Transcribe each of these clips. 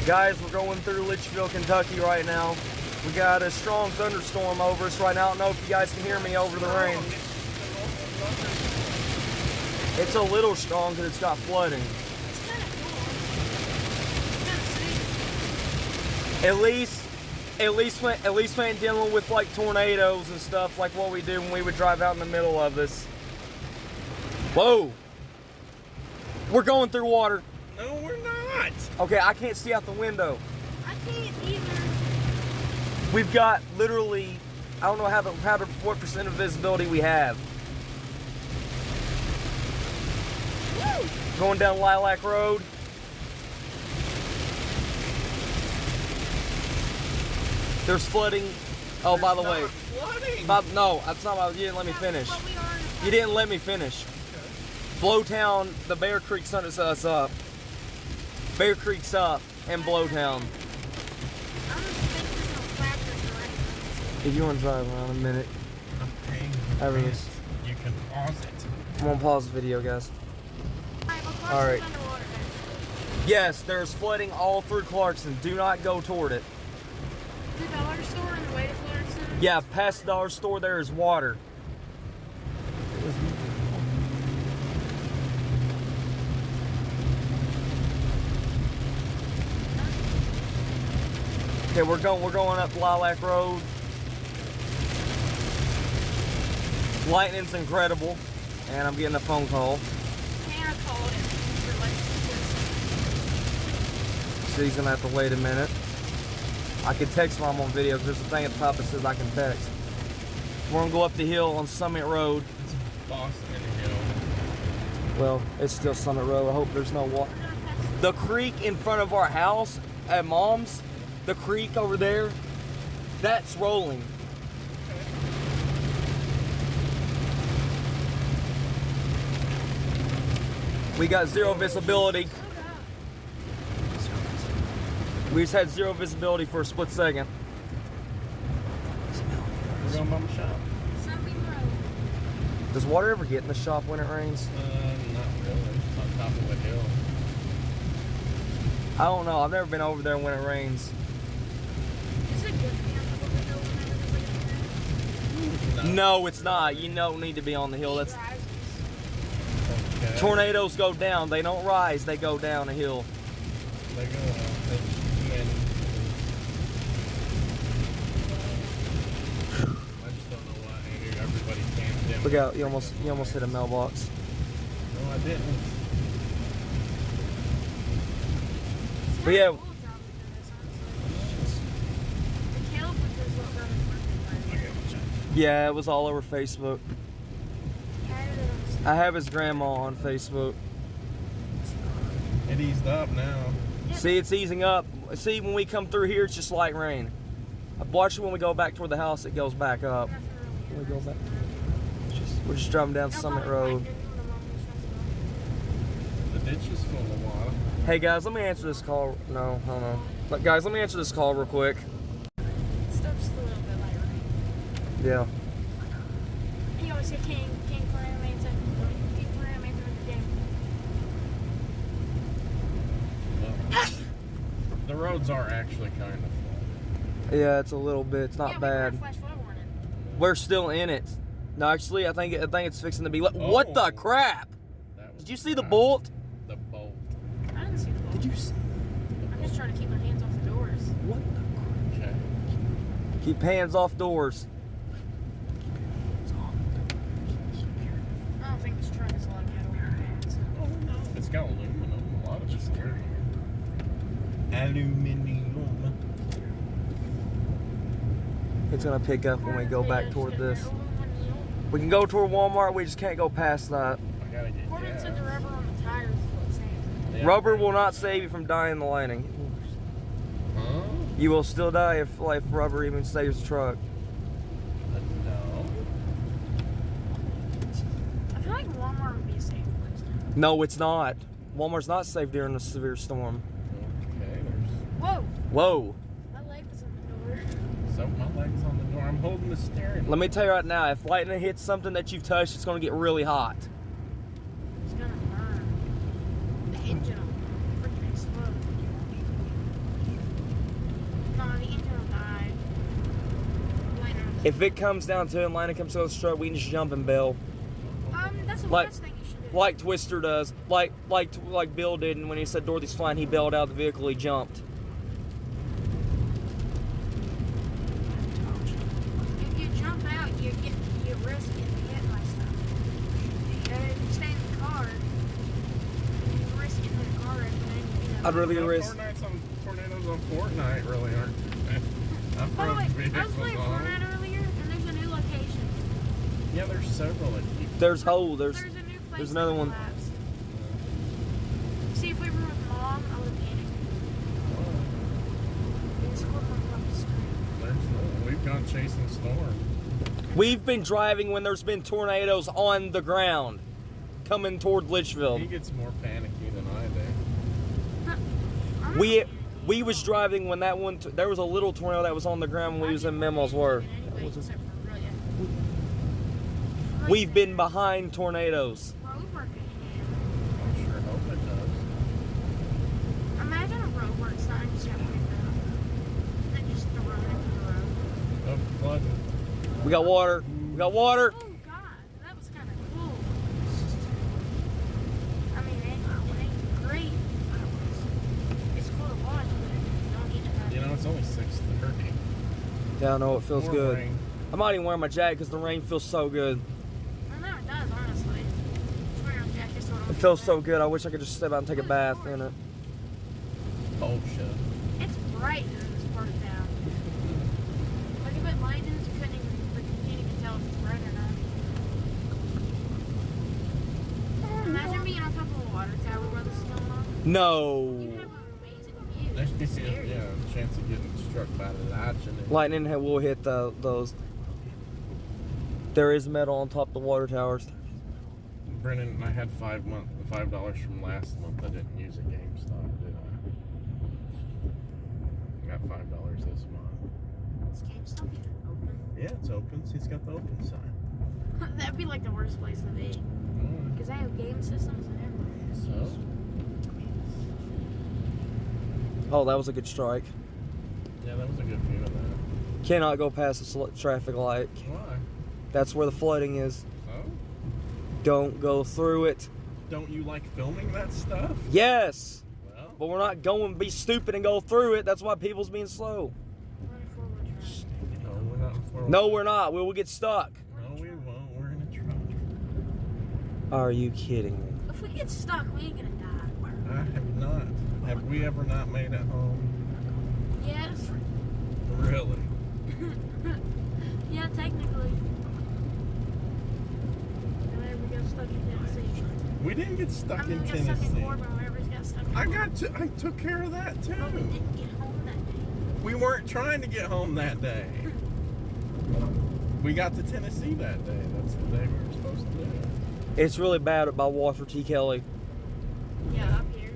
Guys, we're going through Leitchfield, Kentucky right now. We got a strong thunderstorm over us right now. I don't know if you guys can hear me over the rain. It's a little strong because it's got flooding. At least we ain't dealing with like tornadoes and stuff like what we do when we would drive out in the middle of this. Whoa! We're going through water. No, we're not. Okay, I can't see out the window. I can't either. We've got literally, I don't know what percent of visibility we have. Woo! Going down Lilac Road. There's flooding. Oh, by the way. Flooding. No, that's not. You didn't let me finish. But we are in a You didn't let me finish. Blowtown, the Bear Creek sent us up. Bear Creek's up and Blowtown. I'm just thinking there's no factors right. If you want to drive around a minute. I'm paying. You can pause it. I'm gonna pause the video, guys. All right. Yes, there's flooding all through Clarkson. Do not go toward it. The dollar store on the way to Clarkson? Yeah, past the dollar store there is water. Okay, we're going up Lilac Road. Lightning's incredible, and I'm getting a phone call. Hannah called it. So he's gonna have to wait a minute. I can text while I'm on video because there's a thing at the top that says I can text. We're gonna go up the hill on Summit Road. It's Boston Hill. Well, it's still Summit Road. I hope there's no water. The creek in front of our house at Mom's, the creek over there, that's rolling. We got zero visibility. We just had zero visibility for a split second. We're going by my shop. Sunbeam Road. Does water ever get in the shop when it rains? Not really. It's on top of a hill. I don't know. I've never been over there when it rains. Is it good to be on top of the hill whenever No, it's not. You don't need to be on the hill. That's rises? Okay. tornadoes go down. They don't rise. They go down a hill. They go out. I just don't know why everybody camps down. Look out! You almost hit a mailbox. No, I didn't. But yeah. Yeah, it was all over Facebook. I have his grandma on Facebook. It eased up now. See, it's easing up. See, when we come through here, it's just light rain. Watch it when we go back toward the house, it goes back up. When we go back. We're just driving down Summit Road. The ditch is full of water. Hey guys, let me answer this call. No, hold on. But guys, let me answer this call real quick. It's still just a little bit light rain. Yeah. You always say King Clan Manson. King Clan Manson in the game. The roads are actually kind of full. Yeah, it's a little bit. It's not bad. Flash flood warning. We're still in it. No, actually, I think it's fixing to be. What the crap? Did you see the bolt? The bolt. I didn't see the bolt. Did you see? I'm just trying to keep my hands off the doors. What the crap? Okay. Keep hands off doors. I don't think this truck is allowed to have your hands. Oh no. It's got aluminum. A lot of it's scary. Aluminum. It's gonna pick up when we go back toward this. We can go toward Walmart. We just can't go past that. I gotta get According gas. to the rubber on the tires, is what it's saying. Yeah. Rubber will not save you from dying in the lightning. Huh? You will still die if rubber even saves the truck. No. I feel like Walmart would be a safe place. No, it's not. Walmart's not safe during a severe storm. Okay. Whoa! Whoa. My leg was on the door. So my leg's on the door. I'm holding the steering. Let me tell you right now, if lightning hits something that you've touched, it's gonna get really hot. It's gonna burn. The engine will freaking explode. If it comes down to it, and Lana comes to the truck, we can just jump and bail. That's the Like- last thing you should do. Like Twister does. Like Bill did, and when he said Dorothy's flying, he bailed out of the vehicle, he jumped. If you jump out, you risk getting hit by stuff. And if you stay in the car, you risk getting in the car and then, I'd rather No, risk. Tornadoes on Fortnite really aren't too bad. I've By the way, thrown I was vehicles playing on. Fortnite earlier, and there's a new location. Yeah, there's several that keep. There's hole. There's a new place there's another that one. collapsed. See, if we were with Mom, I would have panicked. It's called my mom's screen. We've gone chasing storm. We've been driving when there's been tornadoes on the ground coming toward He Leitchfield. gets more panicky than I do. I'm We not we was driving when that one there was a little tornado that was on the ground when we was in Memos Word. Anyway, except for Brilliant. We've been behind tornadoes. Road working. I sure hope it does. Imagine a road work sign just got picked up. Then just throw it into the road. Oh, flooding. We got water. We got water. Oh God, that was kind of cool. I mean, it ain't great. It's cool to watch, but you don't need to have. You know, it's only 6:30. Yeah, I know it feels More good. rain. I'm not even wearing my jacket because the rain feels so good. I know it does, honestly. Just wear your jacket so It feels so good. I wish I could just step out and take a bath in it. Oh shit. It's bright in this part of town. Like if it lightens, you can't even tell if it's bright or not. Imagine being on top of a water tower while this is going on. No. You have an amazing view. There's It's scary. yeah, a chance of getting struck by the lightning. Lightning will hit those. There is metal on top of the water towers. Brennan, I had $5 from last month. I didn't use a GameStop, did I? Got $5 this month. Is GameStop even open? Yeah, it's open. He's got the open sign. That'd be like the worst place to be. Mm, Because they have game systems and everything. so, Oh, that was a good strike. yeah, that was a good view of that. Cannot go past the traffic light. Why? That's where the flooding is. So? Don't go through it. Don't you like filming that stuff? Yes, Well, but we're not going to be stupid and go through it. That's why people's being slow. Run forward drive. no, we're not in four. No, we're not. We will get stuck. No, we won't. We're in a truck. Are you kidding me? If we get stuck, we ain't gonna die. I have not. Have we ever not made it home? Yes. Really? Yeah, technically. Whenever we got stuck in Tennessee. We didn't get stuck I mean, in we got stuck in Tennessee. Corbin whenever we got stuck in I Corbin. took care of that But we too. didn't get home that day. We weren't trying to get home that day. We got to Tennessee that day. That's the day we were supposed to do it. It's really bad by Walter T. Kelly. Yeah, up here.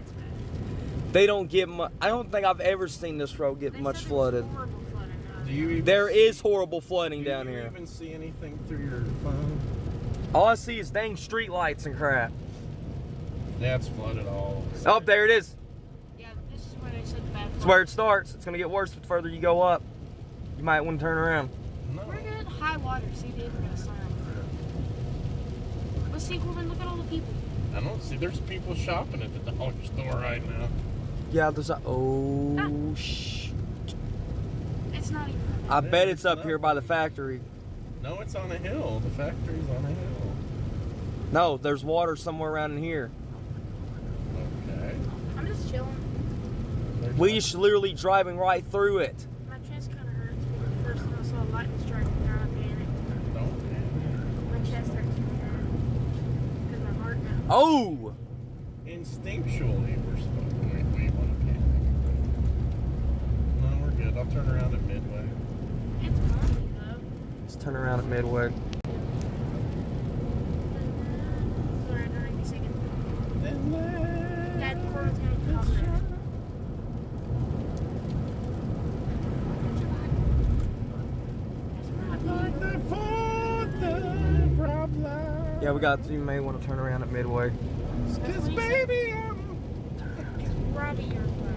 It's bad. They don't get much. I don't think I've ever seen this road get They much said there was flooded. horrible flooding out Do you even There see- is horrible flooding do down you here. even see anything through your phone? All I see is dang street lights and crap. Yeah, it's flooded all over. Oh, there it is. Yeah, this is where they said the bad It's where it starts. It's gonna get worse the further you go up. You might want to turn around. No. We're good. High water. See, they were gonna sign. But see, Corbin, look at all the people. I don't see. There's people shopping at the dollar store right now. Yeah, there's a. Oh, shh. It's not even. I bet it's up here by the factory. No, it's on a hill. The factory's on a hill. No, there's water somewhere around in here. Okay. I'm just chilling. There's We just literally driving right through it. My chest kind of hurts. But the first time I saw lightning striking down, I panicked. Don't panic. My chest hurts really bad. Because my heart now. Oh! Instinctually, we want to panic. No, we're good. I'll turn around at Midway. It's bumpy though. Let's turn around at Midway. Sorry, I don't even singing. Then Dad, Corbin's gonna come there. Yeah, we got. You may want to turn around at Midway. Cause baby, It's Robbie your flower.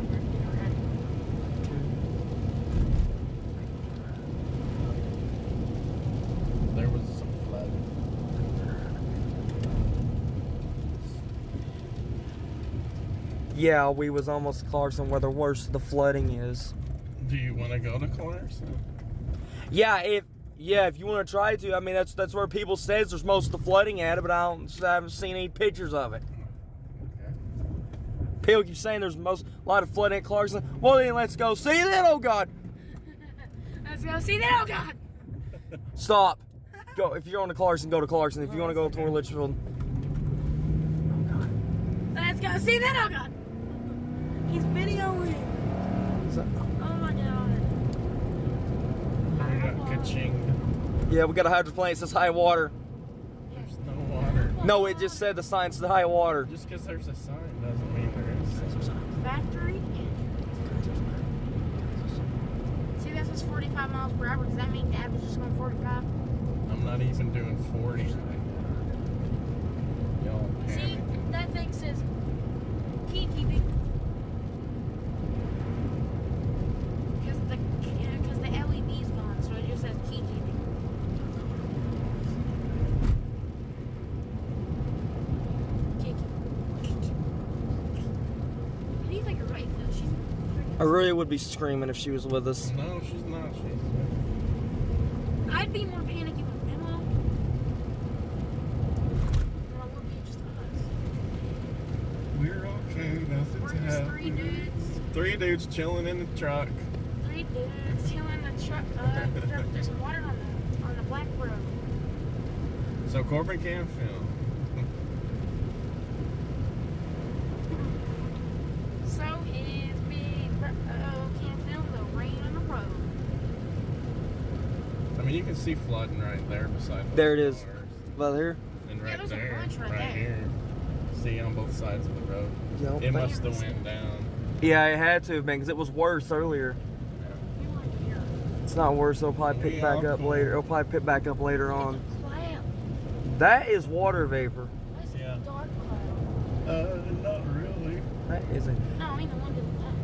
Yeah, we was almost to Clarkson where the worst the flooding is. Do you want to go to Clarkson? Yeah, if you want to try to, I mean that's where people says there's most of the flooding at it, but I haven't seen any pictures of it. Okay. People keep saying there's a lot of flooding at Clarkson. Well then, let's go see it. Oh God! Let's go see that. Oh God! Stop. Go if you're going to Clarkson, go to Clarkson. If you want to go toward Leitchfield, Let's go see that. Oh God! He's videoing. Oh my God! Ka-ching. yeah, we got a hydroplane. It says high water. There's no water. No, it just said the sign said high water. Just because there's a sign doesn't mean there is. Factory. See, that says 45 miles per hour. Does that mean Dad was just going 45? I'm not even doing 40. Y'all See, panicking. that thing says key keeping. Because the LED's gone, so it just says key keeping. What do you think her right though? She's I really would be screaming if she was with us. No, she's not. I'd be more panicky with Memo. Or I would be just us. We're okay. Nothing We're to just happen. 3 dudes. 3 dudes chilling in the truck. 3 dudes chilling in the truck. There's some water on the black road. So Corbin can film. So is big. Can't film the rain on the road. I mean, you can see flooding right there beside those There it is. cars. About here. And Yeah, right there's a there, bunch right right there. here. See on both sides of the road. Yep. It must have went down. Yeah, it had to have been because it was worse earlier. You weren't here. It's not worse. It'll probably pick Yeah, back up cool. later. It'll probably pick back up later on. It's a cloud. That is water vapor. That's Yeah. a dark cloud. Not really. That isn't. No, I mean the one to the left.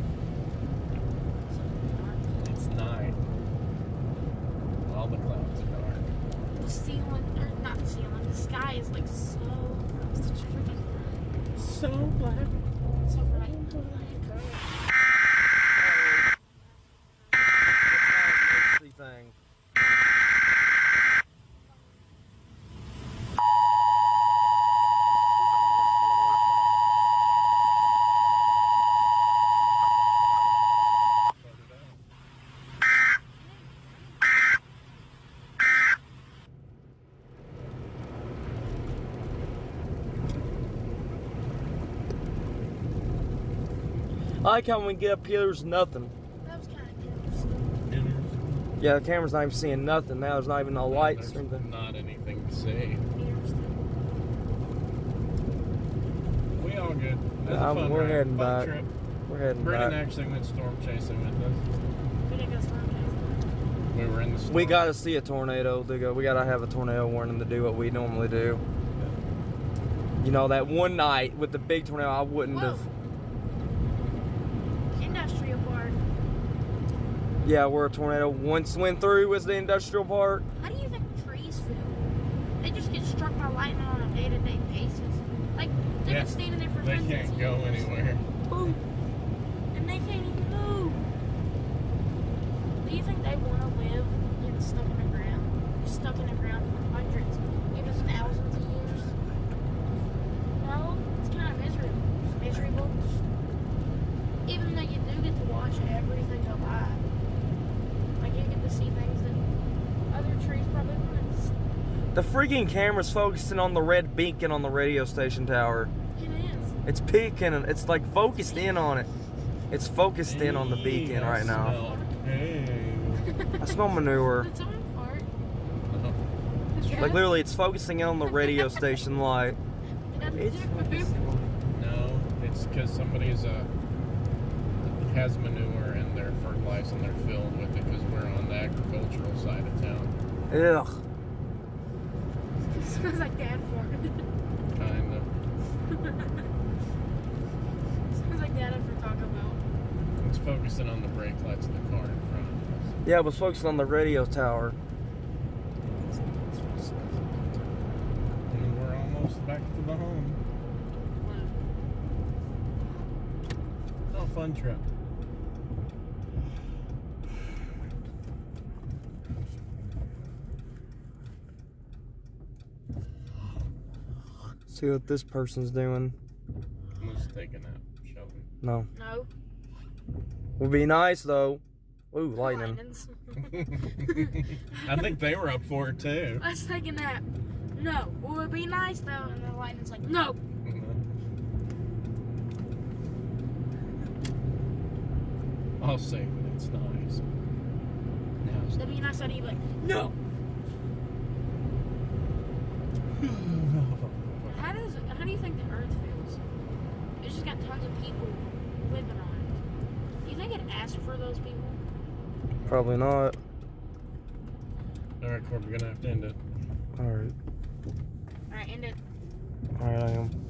It's a dark cloud. It's night. All the clouds are dark. The ceiling, or not the ceiling, the sky is like so freaking bright. So black. So bright. Thing. I like how when we get up here, there's nothing. That was kind of interesting. Yeah, the camera's not even seeing nothing now. There's not even no lights or There's anything. not anything to see. Interesting. We all good. That's a fun We're ride. heading Fun back. trip. We're heading Brennan back. actually went storm chasing with us. We didn't go storm chasing. We were in the storm. We gotta see a tornado. We gotta have a tornado warning to do what we normally do. You know, that one night with the big tornado, I wouldn't Whoa. have. Industrial park. Yeah, where a tornado once went through was the industrial park. How do you think trees feel? They just get struck by lightning on a day-to-day basis. Like, they've Yeah, been standing there for They hundreds can't of go years. anywhere. Boom. And they can't even move. Do you think they want to live stuck in the ground? Stuck in the ground for hundreds, even thousands of years? No, it's kind of miserable. It's miserable. Even though you do get to watch everything go by. Like, you get to see things that other trees probably wouldn't see. The freaking camera's focusing on the red beacon on the radio station tower. It is. It's peeking. It's like focused in on it. It's focused in on the beacon I right now. smell- Hey. I smell manure. It's on fart. Like literally, it's focusing in on the radio station light. It's No, it's because somebody's has manure and they're fertilizing their field with it because we're on the agricultural side of town. Ugh. It smells like dad fart. Kind of. Smells like dad after Taco Bell. It's focusing on the brake lights of the car in front of us. Yeah, it was focusing on the radio tower. And we're almost back to the home. fun trip. See what this person's doing. Let's take a nap, shall we? No. No. Would be nice though. Ooh, lightning. Lightnings. I think they were up for it too. Let's take a nap. No. It would be nice though. And the lightning's like, no. I'll say when it's nice. Now it's That'd be nice that he'd be like, no. How do you think the Earth feels? It's just got tons of people living on it. Do you think it asked for those people? Probably not. Alright, Corb, we're gonna have to end it. Alright. Alright, end it. Alright, I am.